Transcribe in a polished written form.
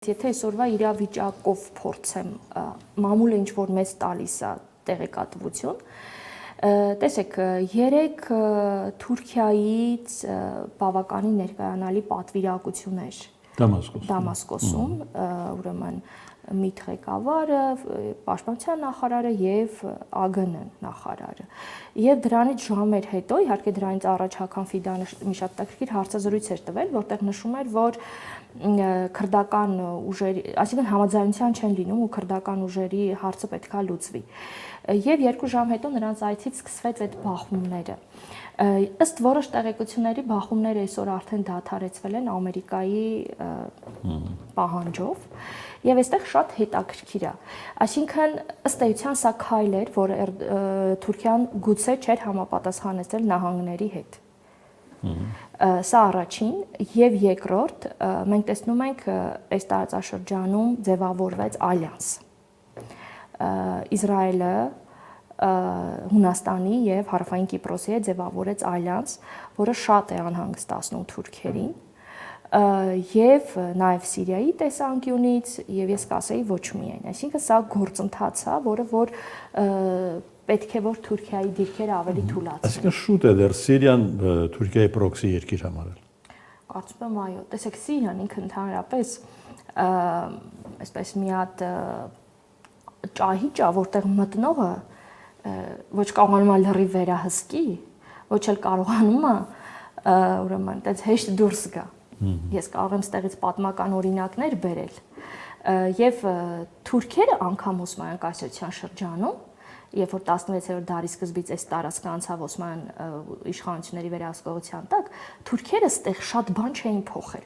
Եթե այսօրվա իրավիճակով փորձեմ մամուլը ինչ որ մեզ տալիս է տեղեկատվություն, տեսեք, երեք Թուրքիայից բավականին ներկայանալի պատվիրակություն էր Դամասկոսում, ուրեմն ՄԻՏ ղեկավարը, Պաշտպանության նախարարը եւ ԱԳՆ նախարարը։ Եւ դրանից ժամեր հետո, իհարկե դրանից առաջ Հական Ֆիդանը մի շատ հետաքրքիր հարցազրույց էր տվել, որտեղ նշում էր, որ քրդական ուժերի, այսինքն համաձայնության չեն լինում ու քրդական ուժերի հարցը պետքա լուծվի։ Եվ 2 ժամ հետո նրանց այցից սկսվեց այդ բախումները։ Ըստ որոշ տեղեկությունների բախումները այսօր արդեն դադարեցվել են Ամերիկայի պահանջով, եւ այստեղ շատ հետաքրքիր է։ Այսինքն ըստ էության սա քայլ էր, որ Թուրքիան գուցե չէր համապատասխանեցել նահանգների հետ։ Սա առաջին եւ երկրորդ, մենք տեսնում ենք այս տարածաշրջանում ձևավորվեց ալյանս։ Իսրայելը Հունաստանի եւ Հարավային Կիպրոսի հետ ձևավորեց ալյանս, որը շատ է անհանգստացնում թուրքերին, եւ նաեւ Սիրիայի տեսանկյունից, եւ ես կասեի ոչ միայն, այսինքն սա գործընթաց է, որը որ պետք է որ Թուրքիայի դիրքերը ավելի թույլատրի։ Այսինքն շուտ է դեռ Սիրիան Թուրքիայի պրոքսի երկիր համարել։ Կարծում եմ այո, տեսեք Սիրիան ինքը ընդհանրապես այսպես մի հատ ճահիճ է, որտեղ մտնողը ոչ կարողանում է լրիվ վերահսկի, ոչ էլ կարողանում է ուրեմն այդպես հեշտ դուրս գա։ Ես կարող եմ ստեղից պատմական օրինակներ բերել։ Եվ թուրքերը անգամ Օսմանյան կայսրության շրջանում, երբ որ 16-րդ դարի սկզբից այս տարածքը անցավ Օսմանյան իշխանությունների վերահսկողության տակ, թուրքերը ստեղ շատ բան չէին փոխել։